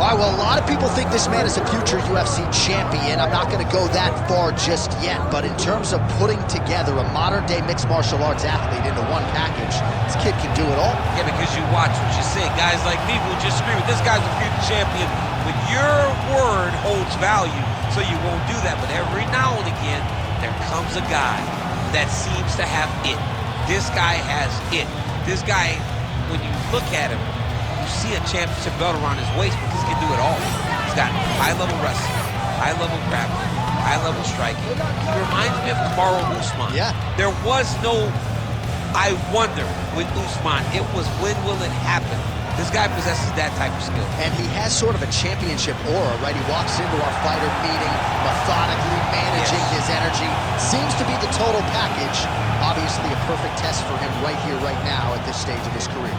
All right, well, a lot of people think this man is a future UFC champion. I'm not going to go that far just yet, but in terms of putting together a modern-day mixed martial arts athlete into one package, this kid can do it all. Yeah, because you watch what you say. Guys like me will just scream, this guy's a future champion, but your word holds value, so you won't do that. But every now and again, there comes a guy that seems to have it. This guy has it. This guy, when you look at him, you see a championship belt around his waist because he can do it all. He's got high-level wrestling, high-level grappling, high-level striking. He reminds me of Kamaru Usman. Yeah. There was no I wonder with Usman. It was when will it happen? This guy possesses that type of skill. And he has sort of a championship aura, right? He walks into our fighter meeting, methodically managing his energy. Seems to be the total package. Obviously a perfect test for him right here, right now, at this stage of his career.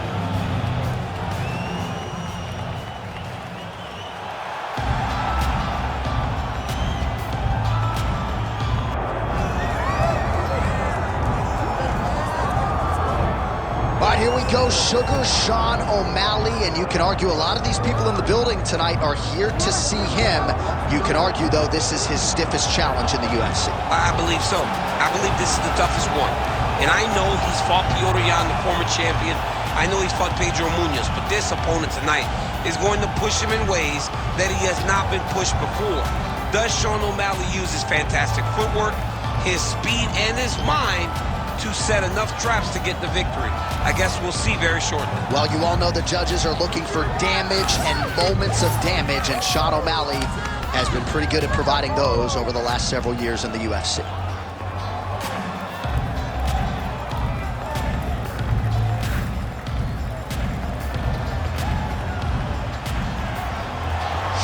Here we go, Sugar Sean O'Malley, and you can argue a lot of these people in the building tonight are here to see him. You can argue, though, this is his stiffest challenge in the UFC. I believe so. I believe this is the toughest one. And I know he's fought Piotr Jan, the former champion. I know he's fought Pedro Munoz, but this opponent tonight is going to push him in ways that he has not been pushed before. Does Sean O'Malley use his fantastic footwork, his speed, and his mind to set enough traps to get the victory? I guess we'll see very shortly. Well, you all know the judges are looking for damage and moments of damage, and Sean O'Malley has been pretty good at providing those over the last several years in the UFC.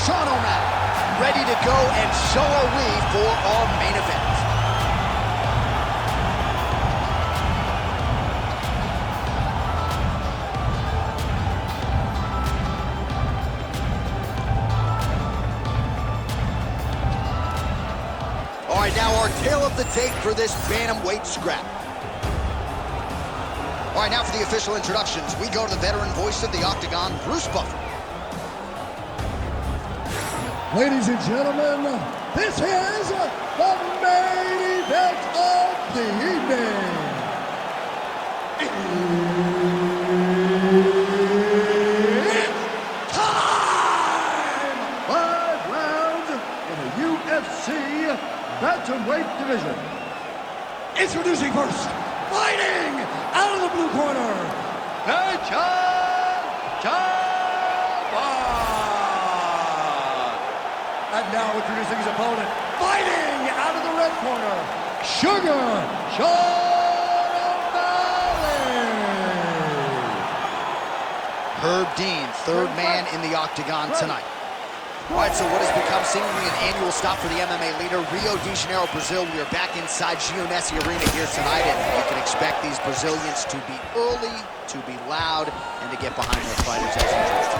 Sean O'Malley, ready to go, and so are we for our main event. All right, now our tale of the tape for this bantamweight scrap. All right, now for the official introductions, we go to the veteran voice of the Octagon, Bruce Buffer. Ladies and gentlemen, this is the main event of the evening. It's time! 5 rounds in the UFC bantamweight division. Introducing first, fighting out of the blue corner, Payton Talbott. And now introducing his opponent, fighting out of the red corner, Sugar Sean O'Malley. Herb Dean, third man in the Octagon tonight. All right, so what has become seemingly an annual stop for the MMA leader, Rio de Janeiro, Brazil. We are back inside Gionesi Arena here tonight, and you can expect these Brazilians to be early, to be loud, and to get behind their fighters as usual.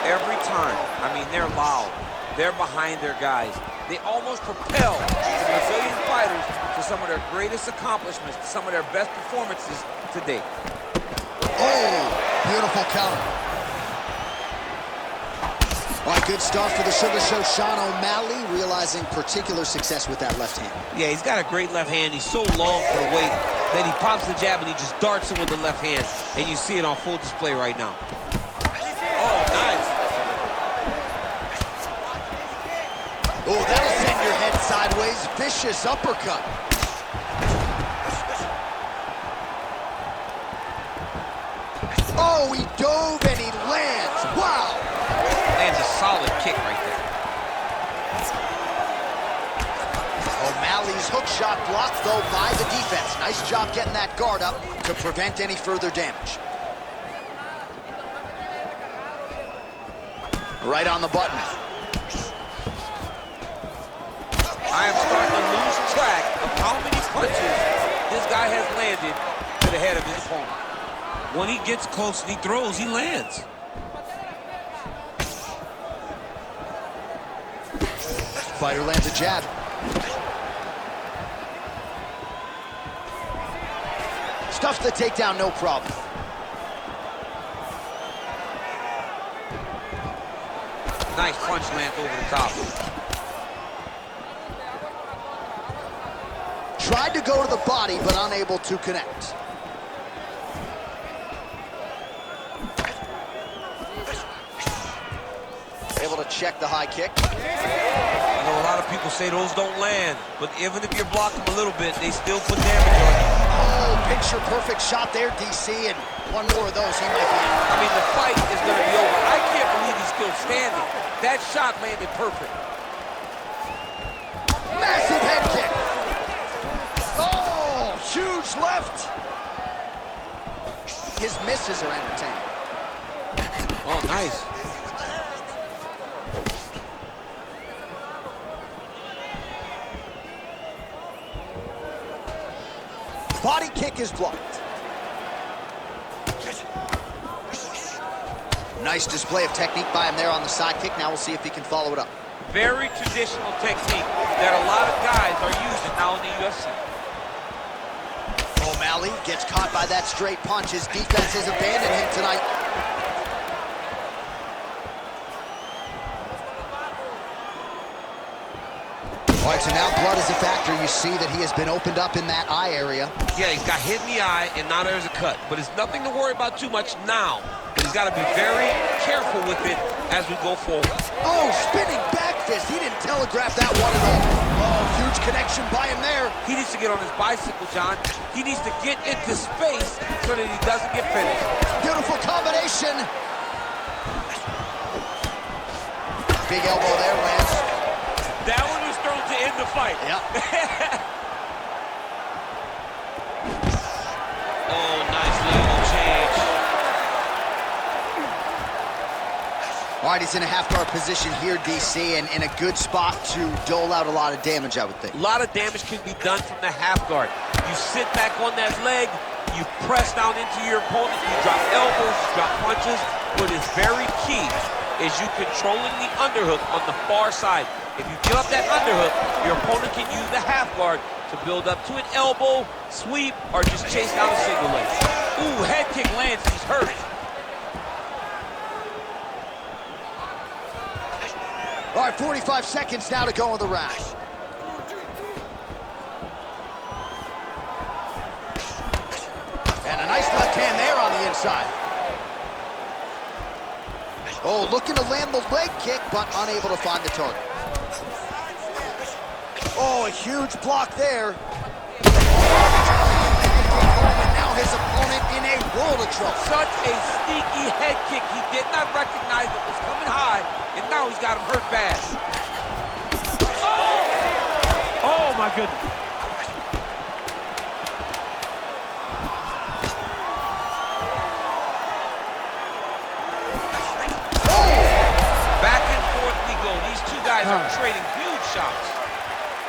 Every time, I mean, they're loud. They're behind their guys. They almost propel the Brazilian fighters to some of their greatest accomplishments, to some of their best performances to date. Oh, beautiful counter. All right, good start for the Sugar Show. Sean O'Malley realizing particular success with that left hand. Yeah, he's got a great left hand. He's so long for the weight that he pops the jab and he just darts in with the left hand. And you see it on full display right now. Oh, nice. Oh, that'll send your head sideways. Vicious uppercut. Oh, he dove and he lands. Wow. Lands a solid kick right there. O'Malley's hook shot blocked, though, by the defense. Nice job getting that guard up to prevent any further damage. Right on the button. I am starting to lose track of how many punches this guy has landed to the head of his opponent. When he gets close and he throws, he lands. Fighter lands a jab. Stuffs the takedown, no problem. Nice punch lands over the top. Tried to go to the body, but unable to connect. Able to check the high kick. I know a lot of people say those don't land, but even if you're blocking a little bit, they still put damage on you. Oh, picture perfect shot there, DC, and one more of those he might be out. I mean, the fight is going to be over. I can't believe he's still standing. That shot landed perfect. Massive head kick. Oh, huge left. His misses are entertaining. Oh, nice. Body kick is blocked. Nice display of technique by him there on the side kick. Now we'll see if he can follow it up. Very traditional technique that a lot of guys are using now in the UFC. O'Malley gets caught by that straight punch. His defense has abandoned him tonight. All right, so now blood is a factor. You see that he has been opened up in that eye area. Yeah, he's got hit in the eye, and now there's a cut. But it's nothing to worry about too much now. But he's got to be very careful with it as we go forward. Oh, spinning back fist. He didn't telegraph that one at all. Oh, huge connection by him there. He needs to get on his bicycle, John. He needs to get into space so that he doesn't get finished. Beautiful combination. Big elbow there, Lance. That one was thrown to end the fight. Yep. Oh, nice level change. All right, he's in a half-guard position here, DC, and in a good spot to dole out a lot of damage, I would think. A lot of damage can be done from the half guard. You sit back on that leg, you press down into your opponent, you drop elbows, you drop punches. What is very key is you controlling the underhook on the far side. If you give up that underhook, your opponent can use the half guard to build up to an elbow, sweep, or just chase down a single leg. Ooh, head kick lands, he's hurt. All right, 45 seconds now to go in the round. And a nice left hand there on the inside. Oh, looking to land the leg kick, but unable to find the target. Oh, a huge block there. And now his opponent in a world of trouble. Such a sneaky head kick. He did not recognize it was coming high, and now he's got him hurt bad. Oh my goodness. Back and forth we go. These two guys are trading huge shots.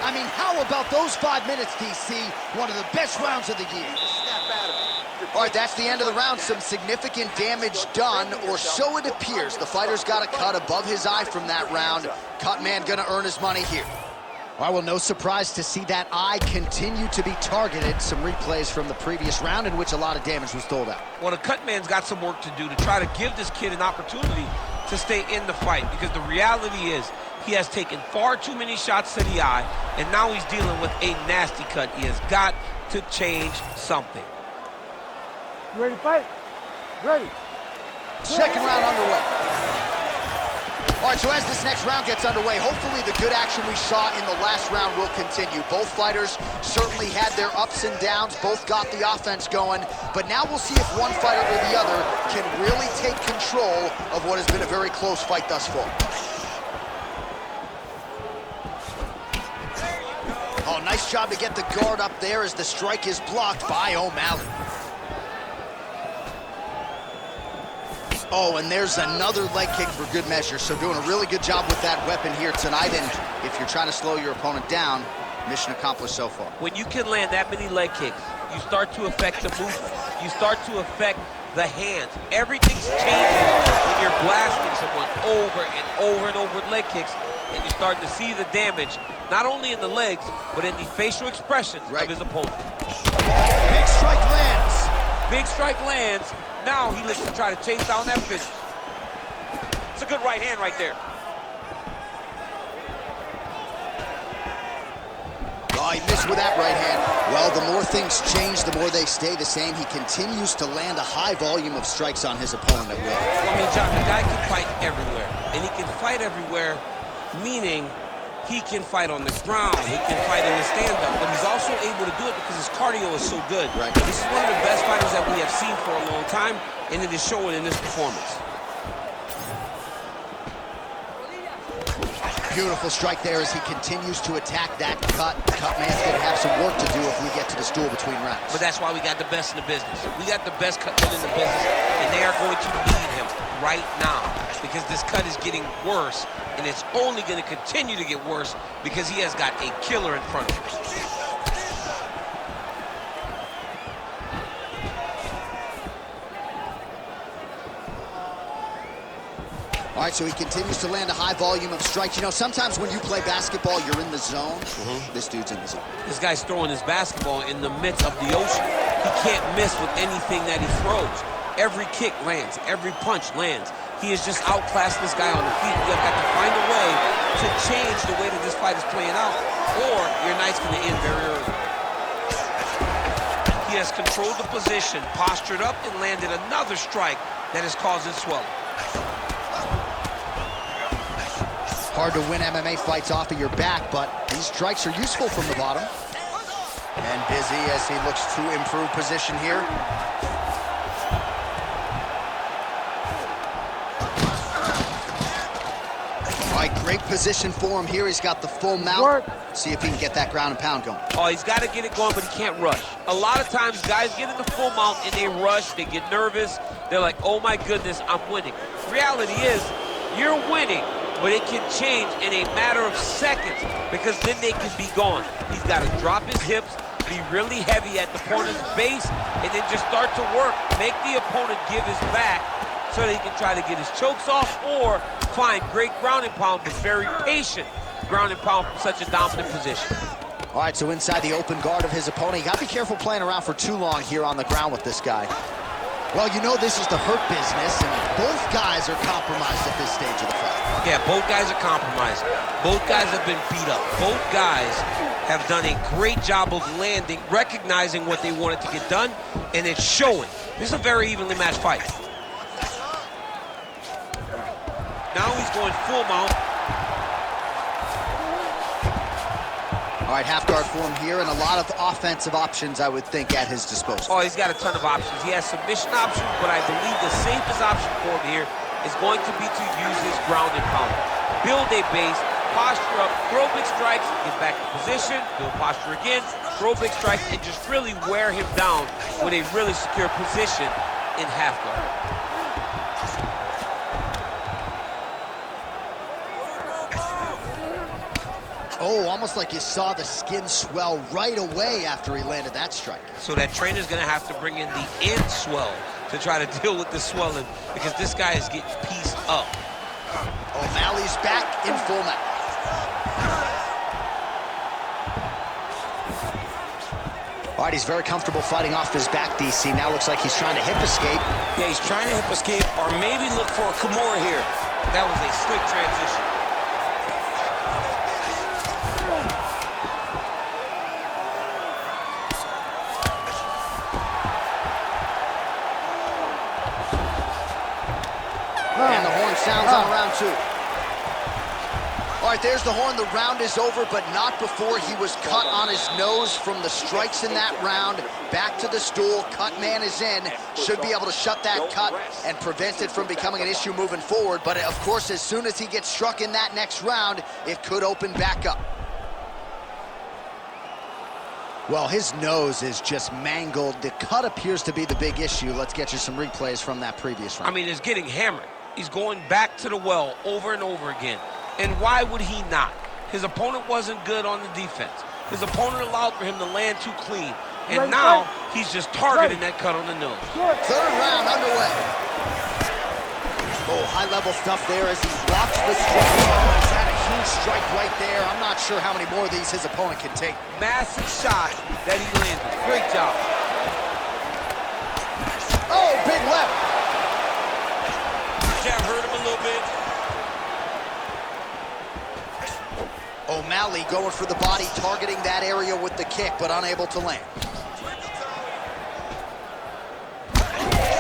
I mean, how about those 5 minutes, DC? One of the best rounds of the year. All right, that's the end of the round. Some significant damage done, or so it appears. The fighter's got a cut above his eye from that round. Cut man gonna earn his money here. All right, well, no surprise to see that eye continue to be targeted. Some replays from the previous round in which a lot of damage was doled out. Well, the cut man's got some work to do to try to give this kid an opportunity to stay in the fight, because the reality is he has taken far too many shots to the eye, and now he's dealing with a nasty cut. He has got to change something. You ready to fight? Ready. Second round underway. All right, so as this next round gets underway, hopefully the good action we saw in the last round will continue. Both fighters certainly had their ups and downs, both got the offense going, but now we'll see if one fighter or the other can really take control of what has been a very close fight thus far. Oh, nice job to get the guard up there as the strike is blocked by O'Malley. Oh, and there's another leg kick for good measure. So doing a really good job with that weapon here tonight. And if you're trying to slow your opponent down, mission accomplished so far. When you can land that many leg kicks, you start to affect the movement. You start to affect the hands. Everything's changing when you're blasting someone over and over and over with leg kicks, and you're starting to see the damage, not only in the legs, but in the facial expressions of his opponent. Big strike lands. Big strike lands. Now he looks to try to chase down that finish. It's a good right hand right there. Oh, he missed with that right hand. Well, the more things change, the more they stay the same. He continues to land a high volume of strikes on his opponent at will. Well, I mean, John, the guy can fight everywhere. And he can fight everywhere, meaning he can fight on the ground, he can fight in the stand-up, but he's also able to do it because his cardio is so good. Right. This is one of the best fighters that we have seen for a long time, and it is showing in this performance. Beautiful strike there as he continues to attack that cut. Cut man's going to have some work to do if we get to the stool between rounds. But that's why we got the best in the business. We got the best cut men in the business, and they are going to lead him right now because this cut is getting worse, and it's only going to continue to get worse because he has got a killer in front of him. All right, so he continues to land a high volume of strikes. You know, sometimes when you play basketball, you're in the zone. This dude's in the zone. This guy's throwing his basketball in the midst of the ocean. He can't miss with anything that he throws. Every kick lands. Every punch lands. He is just outclassing this guy on the feet. You've got to find a way to change the way that this fight is playing out, or your night's going to end very early. He has controlled the position, postured up, and landed another strike that is causing swelling. Hard to win MMA fights off of your back, but these strikes are useful from the bottom. And busy as he looks to improve position here. All right, great position for him here. He's got the full mount. See if he can get that ground and pound going. Oh, he's got to get it going, but he can't rush. A lot of times, guys get in the full mount and they rush, they get nervous. They're like, oh my goodness, I'm winning. Reality is, you're winning, but it can change in a matter of seconds because then they can be gone. He's got to drop his hips, be really heavy at the opponent's base, and then just start to work. Make the opponent give his back so that he can try to get his chokes off or find great ground and pound, but very patient ground and pound from such a dominant position. All right, so inside the open guard of his opponent, you got to be careful playing around for too long here on the ground with this guy. Well, you know this is the hurt business, and both guys are compromised at this stage of the fight. Yeah, both guys are compromised. Both guys have been beat up. Both guys have done a great job of landing, recognizing what they wanted to get done, and it's showing. This is a very evenly matched fight. Now he's going full mount. All right, half guard for him here, and a lot of offensive options, I would think, at his disposal. Oh, he's got a ton of options. He has submission options, but I believe the safest option for him here is going to be to use his ground and pound. Build a base, posture up, throw big strikes, get back in position, build posture again, throw big strikes, and just really wear him down with a really secure position in half guard. Oh, almost like you saw the skin swell right away after he landed that strike. So that trainer's gonna have to bring in the end swell to try to deal with the swelling because this guy is getting pieced up. O'Malley's back in full mount. All right, he's very comfortable fighting off his back, DC. Now looks like he's trying to hip escape. Yeah, he's trying to hip escape or maybe look for a Kimura here. That was a slick transition. And the horn sounds on round two. All right, there's the horn. The round is over, but not before he was cut on his nose from the strikes in that round. Back to the stool. Cut man is in. Should be able to shut that cut and prevent it from becoming an issue moving forward. But, of course, as soon as he gets struck in that next round, it could open back up. Well, his nose is just mangled. The cut appears to be the big issue. Let's get you some replays from that previous round. I mean, it's getting hammered. He's going back to the well over and over again. And why would he not? His opponent wasn't good on the defense. His opponent allowed for him to land too clean. And now he's just targeting that cut on the nose. Third round underway. Oh, high-level stuff there as he blocks the strike. Oh, he's had a huge strike right there. I'm not sure how many more of these his opponent can take. Massive shot that he landed. Great job. Oh, big left. Jab hurt him a little bit. O'Malley going for the body, targeting that area with the kick, but unable to land.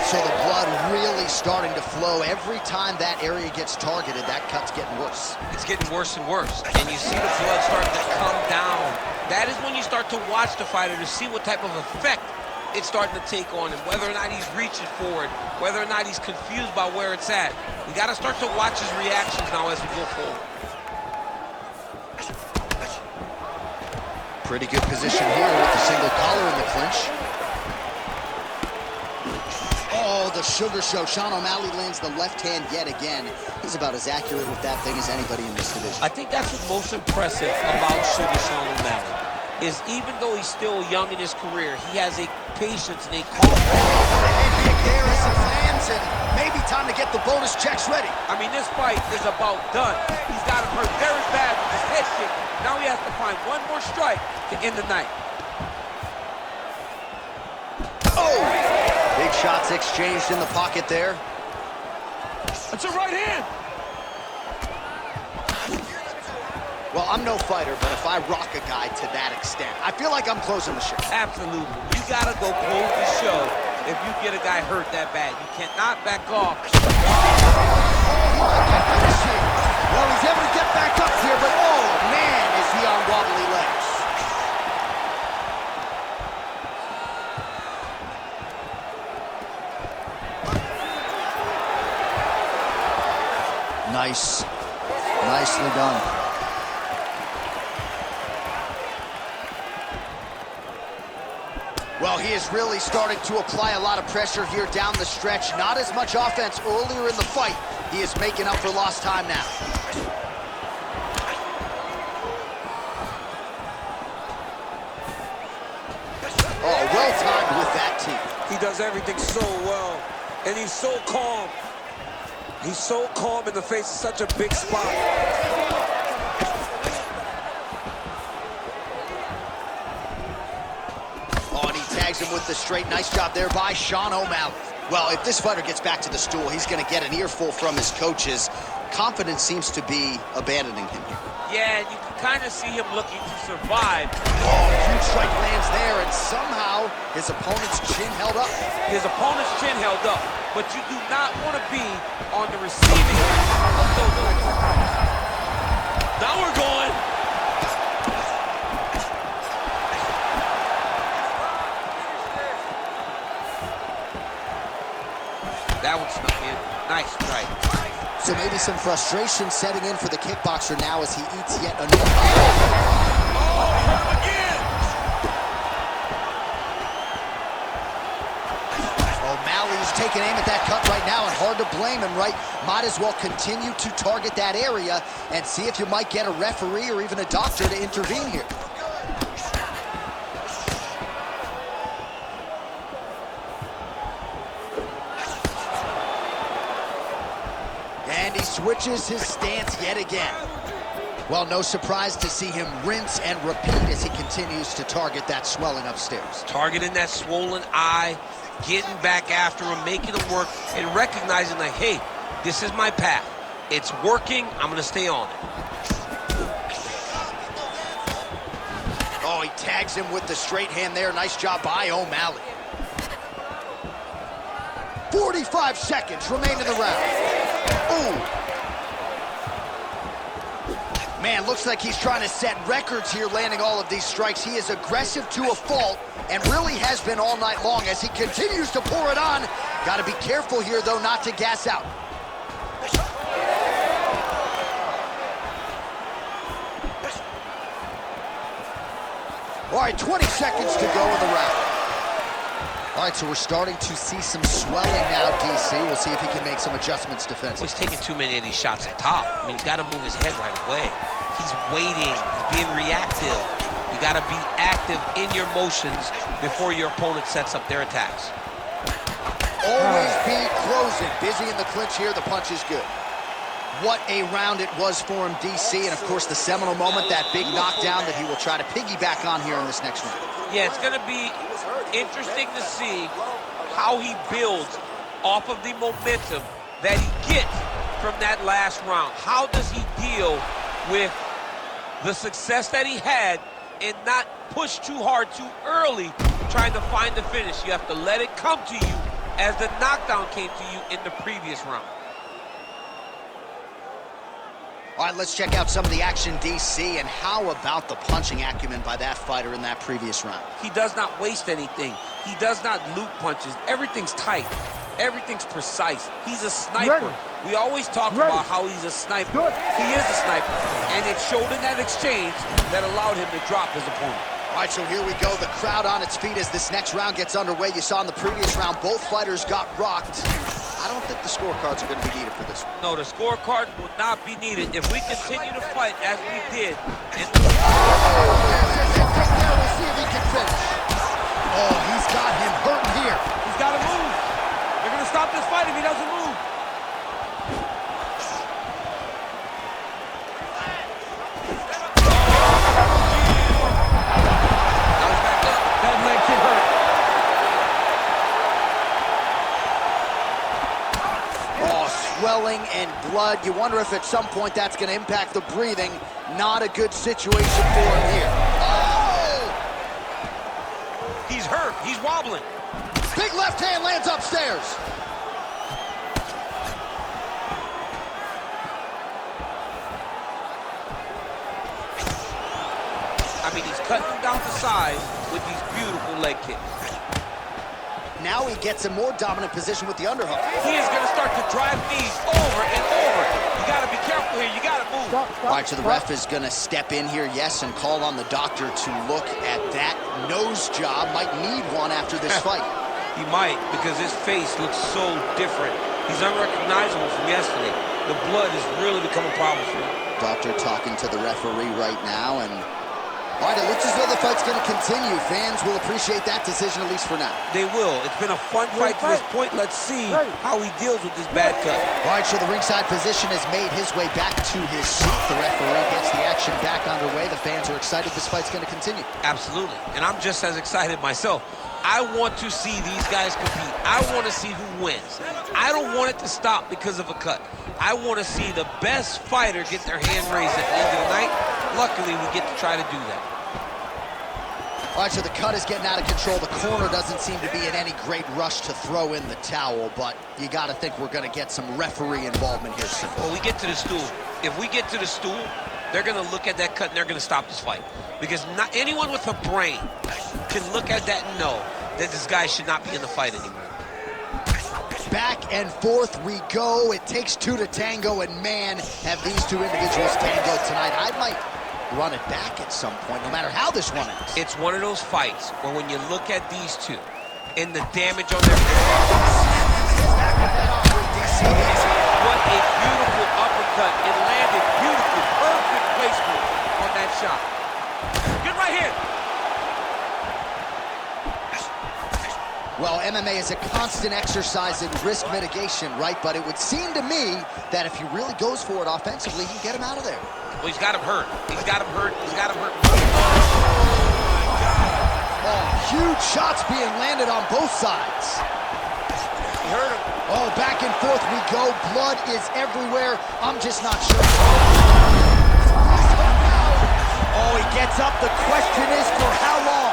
So the blood really starting to flow. Every time that area gets targeted, that cut's getting worse. It's getting worse and worse. And you see the blood starting to come down. That is when you start to watch the fighter to see what type of effect it's starting to take on him, whether or not he's reaching for it, whether or not he's confused by where it's at. We got to start to watch his reactions now as we go forward. Pretty good position here with the single collar in the clinch. Oh, the sugar show. Sean O'Malley lands the left hand yet again. He's about as accurate with that thing as anybody in this division. I think that's what's most impressive about Sean O'Malley, is even though he's still young in his career, he has a patience and a confidence. And kick there as it lands, and maybe time to get the bonus checks ready. I mean, this fight is about done. He's got him hurt very bad with his head kick. Now he has to find one more strike to end the night. Oh! Big shots exchanged in the pocket there. That's a right hand. Well, I'm no fighter, but if I rock a guy to that extent, I feel like I'm closing the show. Absolutely. You got to go close the show if you get a guy hurt that bad. You cannot back off. Oh, he might get finished here. Well, he's able to get back up here, but oh, man, is he on wobbly legs. Nice. Nicely done. Well, he has really started to apply a lot of pressure here down the stretch. Not as much offense earlier in the fight. He is making up for lost time now. Oh, well timed with that teeth. He does everything so well, and he's so calm. He's so calm in the face of such a big spot. Oh, and he tags him with the straight. Nice job there by Sean O'Malley. Well, if this fighter gets back to the stool, he's going to get an earful from his coaches. Confidence seems to be abandoning him here. Yeah, and you can kind of see him looking to survive. Oh, huge strike lands there, and somehow his opponent's chin held up. His opponent's chin held up, but you do not want to be on the receiving end of those strikes. Now we're going. That one snuck in. Nice strike. So maybe some frustration setting in for the kickboxer now as he eats yet another. O'Malley's taking aim at that cut right now, and hard to blame him, right? Might as well continue to target that area and see if you might get a referee or even a doctor to intervene here. And he switches his stance yet again. Well, no surprise to see him rinse and repeat as he continues to target that swelling upstairs. Targeting that swollen eye, getting back after him, making him work, and recognizing like, hey, this is my path. It's working, I'm gonna stay on it. Oh, he tags him with the straight hand there. Nice job by O'Malley. 45 seconds remain in the round. Ooh. Man, looks like he's trying to set records here, landing all of these strikes. He is aggressive to a fault and really has been all night long as he continues to pour it on. Got to be careful here, though, not to gas out. All right, 20 seconds to go in the round. All right, so we're starting to see some swelling now, DC. We'll see if he can make some adjustments defensively. He's taking too many of these shots at top. I mean, he's got to move his head right away. He's waiting, he's being reactive. You got to be active in your motions before your opponent sets up their attacks. Always be closing. Busy in the clinch here. The punch is good. What a round it was for him, DC. And, of course, the seminal moment, that big knockdown that he will try to piggyback on here in this next round. Yeah, it's going to be interesting to see how he builds off of the momentum that he gets from that last round. How does he deal with the success that he had and not push too hard too early trying to find the finish. You have to let it come to you as the knockdown came to you in the previous round. All right, let's check out some of the action, DC, and how about the punching acumen by that fighter in that previous round? He does not waste anything. He does not loop punches. Everything's tight. Everything's precise. He's a sniper. Ready. We always talk Ready. about how he's a sniper. Good. He is a sniper, and it showed in that exchange that allowed him to drop his opponent. All right, so here we go. The crowd on its feet as this next round gets underway. You saw in the previous round, both fighters got rocked. I don't think the scorecards are going to be needed for this one. No, the scorecard will not be needed. If we continue to fight as we did. And We'll see if he can finish. Oh, he's got him hurting here. he's got to move. They're going to stop this fight if he doesn't move. Now he's back up. That leg kick hurt. Oh, swelling and blood. You wonder if at some point that's going to impact the breathing. Not a good situation for him here. Oh! He's hurt. He's wobbling. Big left hand lands upstairs. I mean, he's cutting him down to size with these beautiful leg kicks. Now he gets a more dominant position with the underhook. He is going to start to drive knees over and over. You got to be careful here. You got to move. Stop, All right, so the ref stop. is going to step in here, yes, and call on the doctor to look at that nose job. Might need one after this fight. He might, because his face looks so different. He's unrecognizable from yesterday. The blood has really become a problem for him. Doctor talking to the referee right now, and all right, it looks as though the fight's going to continue. Fans will appreciate that decision, at least for now. They will. It's been a fun fight to this point. Let's see how he deals with this bad cut. All right, so the ringside physician has made his way back to his seat. The referee gets the action back underway. The fans are excited this fight's going to continue. Absolutely. And I'm just as excited myself. I want to see these guys compete. I want to see who wins. I don't want it to stop because of a cut. I want to see the best fighter get their hand raised at the end of the night. Luckily, we get to try to do that. All right, so the cut is getting out of control. The corner doesn't seem to be in any great rush to throw in the towel, but you got to think we're going to get some referee involvement here soon. When we get to the stool, if we get to the stool, they're going to look at that cut and they're going to stop this fight. Because not anyone with a brain can look at that and know that this guy should not be in the fight anymore. Back and forth we go. It takes two to tango, and man, have these two individuals tango tonight. I might run it back at some point, no matter how this one ends. It's one of those fights where when you look at these two and the damage on their face, what a beautiful uppercut. It landed beautiful, perfect placement on that shot. Good right here. Well, MMA is a constant exercise in risk mitigation, right? But it would seem to me that if he really goes for it offensively, he can get him out of there. Well, he's got him hurt. He's got him hurt. He's got him hurt. Oh, huge shots being landed on both sides. He hurt him. Oh, back and forth we go. Blood is everywhere. I'm just not sure. Oh, he gets up. The question is for how long?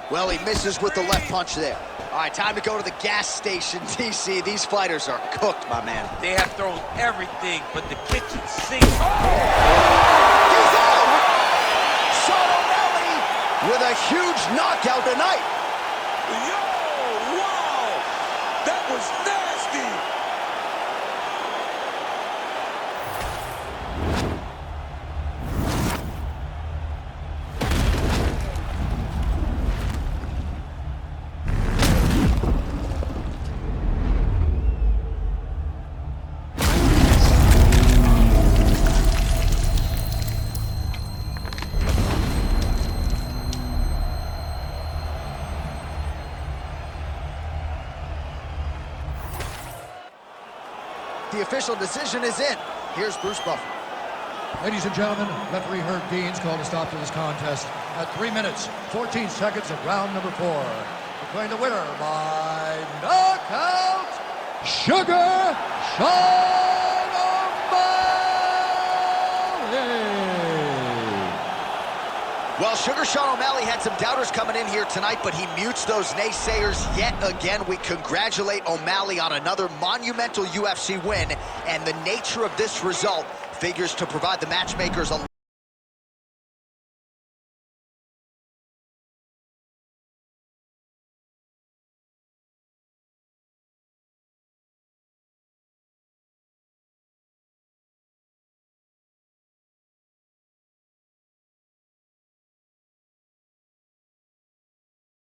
Well, he misses with the left punch there. All right, time to go to the gas station, DC. These fighters are cooked, my man. They have thrown everything but the kitchen sink. He's out! Soto with a huge knockout tonight. Yo, wow! That was nasty! The official decision is in. Here's Bruce Buffer. Ladies and gentlemen, referee Herb Dean's called a stop to this contest at 3 minutes, 14 seconds of round number 4. The declaring the winner by knockout, Sugar Sean O'Malley. Well, Sugar Sean O'Malley had some doubters coming in here tonight, but he mutes those naysayers yet again. We congratulate O'Malley on another monumental UFC win, and the nature of this result figures to provide the matchmakers a